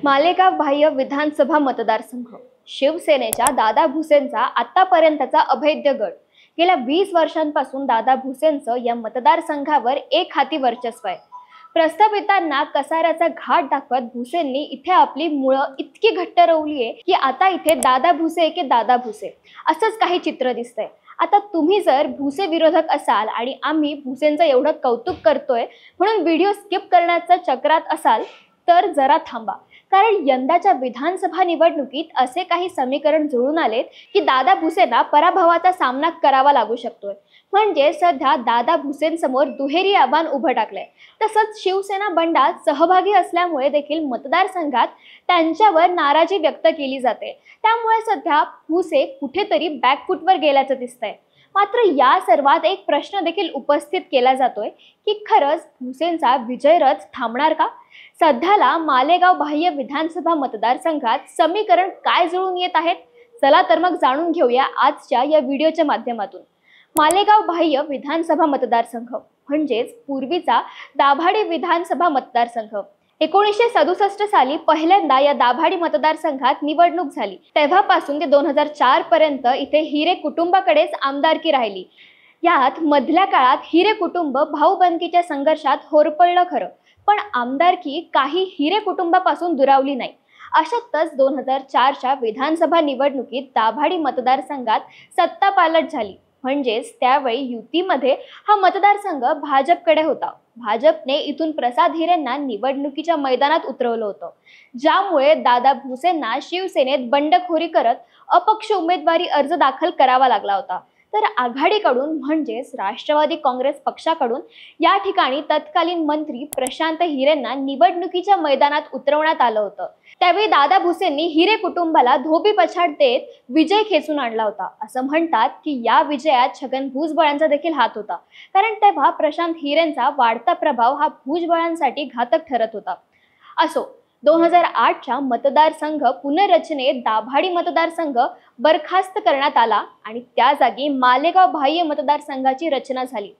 मालेगाव बाह्य विधानसभा मतदारसंघ शिवसेनेच्या दादा भुसेंचा आतापर्यंतचा अभेद्य गड। गेल्या 20 वर्षांपासून दादा भुसेंचं या मतदारसंघावर एक हाती वर्चस्व आहे। प्रस्थापितांना कसाऱ्याचा घाट दाखवत भुसेंनी इथे आपली मुळं इतकी घट्ट रोवली आहे की आता इथे दादा भुसे की दादा भुसे असंच काही चित्र दिसतंय। आता तुम्ही जर भुसे विरोधक असाल आणि आम्ही भुसेंचं एवढं कौतुक करतोय म्हणून व्हिडिओ स्किप करण्याच्या चक्रात असाल तर जरा थांबा, कारण यंदाच्या विधानसभा निवडणुकीत असे काही समीकरण जुळून आलेत की दादा भुसेंना पराभवाचा सामना करावा लागू शकतोय। म्हणजे सध्या दादा भुसेंसमोर दुहेरी आव्हान उभं टाकलंय। तसंच शिवसेना बंडात सहभागी असल्यामुळे देखील मतदारसंघात त्यांच्यावर नाराजी व्यक्त केली जाते। त्यामुळे सध्या भुसे कुठेतरी बॅकफुटवर गेल्याचं दिसतंय। मात्र या सर्वात एक प्रश्न देखील उपस्थित केला जातोय की खरंच भुसेंचा विजय रथ थांबणार का? सध्याला मालेगाव बाह्य विधानसभा मतदारसंघात समीकरण काय जुळून येत आहेत? चला तर मग जाणून घेऊया आजच्या या व्हिडिओच्या माध्यमातून। मालेगाव बाह्य विधानसभा मतदारसंघ म्हणजेच पूर्वीचा दाभाडी विधानसभा मतदारसंघ। 1967 साली पहिल्यांदा या दाभाडी मतदारसंघात निवडणूक झाली। तेव्हापासून ते 2004 पर्यंत इथे हिरे कुटुंबाकडेच आमदारकी राहिली। यात मधल्या काळात हिरे कुटुंब भाऊबंदकीच्या संघर्षात होरपळलं खरं, पण आमदारकी काही हिरे कुटुंबापासून दुरावली नाही। अशातच 2004च्या विधानसभा निवडणुकीत दाभाडी मतदारसंघात सत्ता पालट झाली। म्हणजेच त्यावेळी युतीमध्ये हा मतदारसंघ भाजपकडे होता। भाजपने इथून प्रसाद हिरेंना निवडणुकीच्या मैदानात उतरवलं होतं, ज्यामुळे दादा भुसेंना शिवसेनेत बंडखोरी करत अपक्ष उमेदवारी अर्ज दाखल करावा लागला होता। तर आघाडीकडून म्हणजेच राष्ट्रवादी काँग्रेस पक्षाकडून या ठिकाणी तत्कालीन मंत्री प्रशांत हिरेंना निवडणुकीच्या मैदानात उतरवण्यात आलं होतं। त्यावेळी दादा भुसेंनी हिरे कुटुंबाला धोबी पछाड देत विजय खेचून आणला होता। असं म्हणतात की या विजयात छगन भुजबळांचा देखील हात होता, कारण तेव्हा प्रशांत हिरेंचा वाढता प्रभाव हा भुजबळांसाठी घातक ठरत होता। असो, 2008च्या मतदारसंघ पुनर्रचनेत दाभाडी मतदारसंघ बरखास्त करण्यात आला आणि त्या जागी मालेगाव बाह्य मतदारसंघाची रचना झाली।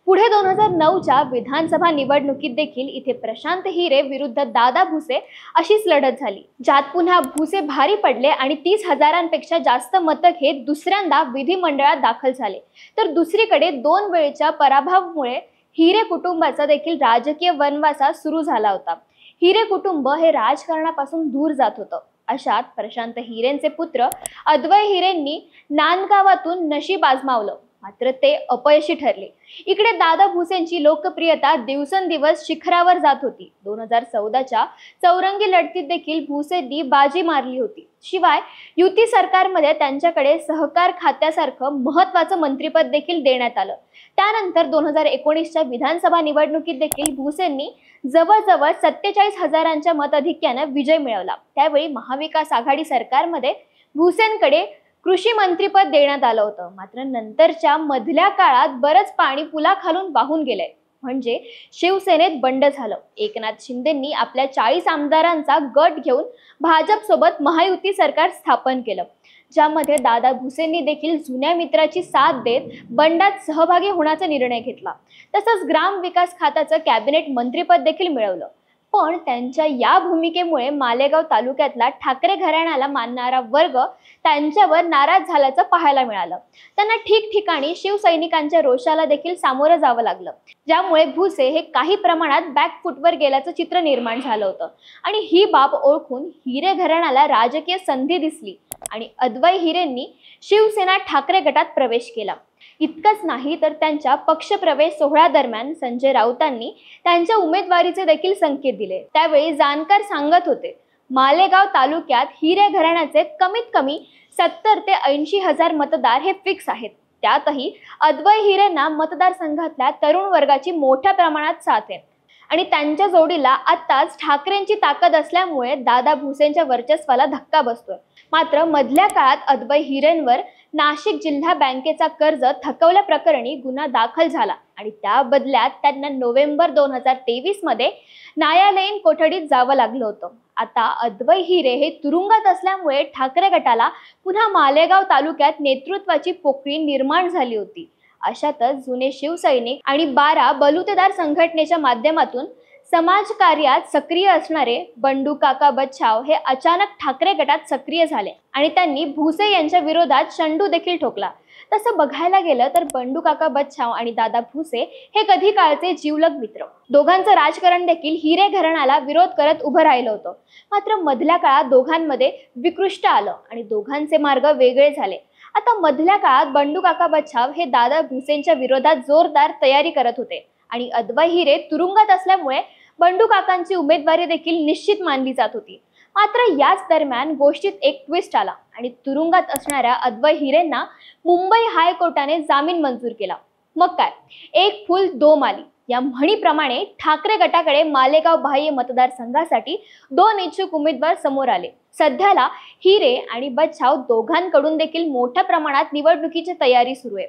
पुढे 2009च्या विधानसभा निवडणुकीत देखील इथे प्रशांत हिरे विरुद्ध दादा भुसे अशीच लढत झाली, ज्यात पुन्हा भुसे भारी पडले आणि 30,000पेक्षा जास्त मतं घेत दुसऱ्यांदा विधिमंडळात दाखल झाले। तर दुसरीकडे 2 वेळच्या पराभवामुळे हिरे कुटुंबाचा देखील राजकीय वनवासा सुरू झाला होता। हिरे कुटुंब हे राजकारणापासून दूर जात होतं। अशात प्रशांत हिरेंचे पुत्र अद्वय हिरेंनी नांदगावातून नशीब आजमावलं, मात्र ते अपयशी ठरले। इकडे दादा भुसेंची लोकप्रियता दिवसेंदिवस शिखरावर जात होती। 2014च्या चौरंगी लढतीत देखील भुसेंनी बाजी मारली होती। शिवाय युती सरकारमध्ये त्यांच्याकडे सहकार खात्यासारखं महत्त्वाचं मंत्रिपद देखील देण्यात आलं। त्यानंतर 2019च्या विधानसभा निवडणुकीत देखील भुसेंनी जवळजवळ 47,000च्या मताधिक्यानं विजय मिळवला। त्यावेळी महाविकास आघाडी सरकारमध्ये भुसेंकडे कृषी मंत्रीपद देण्यात आलं होतं। मात्र नंतरच्या मधल्या काळात बरंच पाणी पुलाखालून वाहून गेलंय। म्हणजे शिवसेनेत बंड झालं। एकनाथ शिंदेंनी आपल्या 40 आमदारांचा गट घेऊन भाजपसोबत महायुती सरकार स्थापन केलं, ज्यामध्ये दादा भुसेंनी देखील जुन्या मित्राची साथ देत बंडात सहभागी होण्याचा निर्णय घेतला। तसंच ग्राम विकास खात्याचं कॅबिनेट मंत्रीपद देखील मिळवलं। पण त्यांच्या या भूमिकेमुळे मालेगाव तालुक्यातला ठाकरे घराण्याला मानणारा वर्ग त्यांच्यावर नाराज झाल्याचं पाहायला मिळालं। त्यांना ठिकठिकाणी शिवसैनिकांच्या रोषाला देखील सामोरं जावं लागलं, ज्यामुळे भुसे हे काही प्रमाणात बॅकफुटवर गेल्याचं चित्र निर्माण झालं होतं। आणि ही बाब ओळखून हिरे घराण्याला राजकीय संधी दिसली आणि अद्वय हिरेंनी शिवसेना ठाकरे गटात प्रवेश केला। इतकंच नाही तर त्यांच्या पक्षप्रवेश सोहळ्यादरम्यान संजय राऊतांनी त्यांच्या उमेदवारीचे देखील संकेत दिले। त्यावेळी जाणकार सांगत होते, मालेगाव तालुक्यात हिरे घराण्याचे कमीत कमी 70 ते 80,000 मतदार हे फिक्स आहेत। त्यातही अद्वय हिरेंना मतदारसंघातल्या तरुण वर्गाची मोठ्या प्रमाणात साथ आहे आणि त्यांच्या जोडीला आत्ताच ठाकरेंची ताकद असल्यामुळे दादा भुसेंच्या वर्चस्वाला धक्का बसतोय। मात्र मधल्या काळात अद्वय हिरेंवर नाशिक जिल्हा बँकेचा कर्ज थकवल्याप्रकरणी गुन्हा दाखल झाला आणि त्या बदल्यात त्यांना नोव्हेंबर 2023 मध्ये न्यायालयीन कोठडीत जावं लागलं होतं। आता अद्वय हिरे हे तुरुंगात असल्यामुळे ठाकरे गटाला पुन्हा मालेगाव तालुक्यात नेतृत्वाची पोकळी निर्माण झाली होती। अशातच जुने शिवसैनिक आणि 12 बलुतेदार संघटनेच्या माध्यमातून समाजकार्यात सक्रिय असणारे बंडू काका बच्छाव हे अचानक ठाकरे गटात सक्रिय झाले आणि त्यांनी भुसे यांच्या विरोधात शंडू देखील ठोकला। तसं बघायला गेलं तर बंडू काका बच्छाव आणि दादा भुसे हे कधी काळचे जिवलग मित्र। दोघांचं राजकारण देखील हिरे घराण्याला विरोध करत उभं राहिलं होतं। मात्र मधल्या काळात दोघांमध्ये विकृष्ट आलं आणि दोघांचे मार्ग वेगळे झाले। आता मधल्या काळात बंडू काका बच्छाव हे दादा भुसेंच्या विरोधात जोरदार तयारी करत होते आणि अद्वै हिरे तुरुंगात असल्यामुळे बंडू काकांची उमेदवारी देखील निश्चित मानली जात होती। मात्र याच दरम्यान गोष्टीत एक ट्विस्ट आला आणि तुरुंगात असणाऱ्या अद्वै हिरेंना मुंबई हायकोर्टाने जामीन मंजूर केला। मग काय, एक फूल दो माली या म्हणीप्रमाणे ठाकरे गटाकडे मालेगाव बाह्य मतदारसंघासाठी 2 इच्छुक उमेदवार समोर आले। सध्याला हिरे आणि बच्छाव दोघांकडून देखील मोठ्या प्रमाणात निवडणुकीची तयारी सुरू आहे।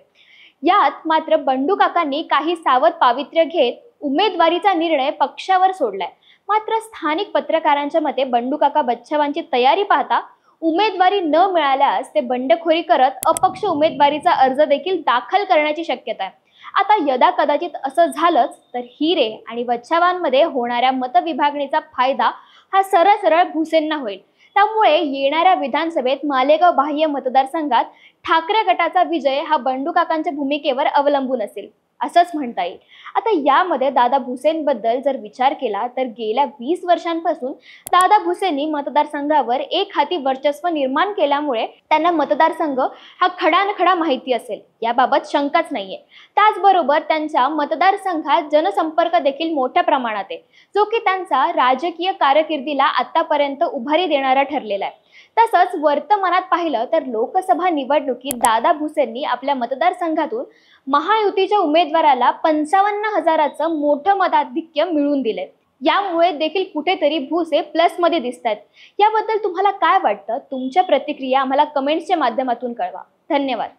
यात मात्र बंडू काकांनी काही सावध पावित्र्य घेत उमेदवारीचा निर्णय पक्षावर सोडलाय। मात्र स्थानिक पत्रकारांच्या मते बंडू काका बच्छावांची तयारी पाहता उमेदवारी न मिळाल्यास ते बंडखोरी करत अपक्ष उमेदवारीचा अर्ज देखील दाखल करण्याची शक्यता आहे। आता यदा कदाचित असं झालंच तर हिरे आणि बच्छावांमध्ये होणाऱ्या मतविभागणीचा फायदा हा सरळ भुसेंना होईल। त्यामुळे येणाऱ्या विधानसभेत मालेगाव बाह्य मतदारसंघात ठाकरे गटाचा विजय हा बंडू काकांच्या भूमिकेवर अवलंबून असेल असंच म्हणता येईल। आता यामध्ये दादा भुसेंबद्दल जर विचार केला तर गेल्या 20 वर्षांपासून दादा भुसेंनी मतदारसंघावर एक हाती वर्चस्व निर्माण केल्यामुळे त्यांना मतदारसंघ हा खडानखडा माहिती असेल याबाबत शंकाच नाहीये। त्याचबरोबर त्यांच्या मतदारसंघात जनसंपर्क देखील मोठ्या प्रमाणात आहे, जो की त्यांचा राजकीय कारकिर्दीला आतापर्यंत उभारी देणारा ठरलेला आहे। तसंच वर्तमानात पाहिलं तर लोकसभा निवडणुकीत दादा भुसेंनी आपल्या मतदारसंघातून महायुतीच्या उमेदवाराला 55,000चं मोठं मताधिक्य मिळवून दिले। यामुळे देखील कुठेतरी भुसे प्लस मध्ये दिसतात। याबद्दल तुम्हाला काय वाटतं? तुमच्या प्रतिक्रिया आम्हाला कमेंट्सच्या माध्यमातून कळवा। धन्यवाद।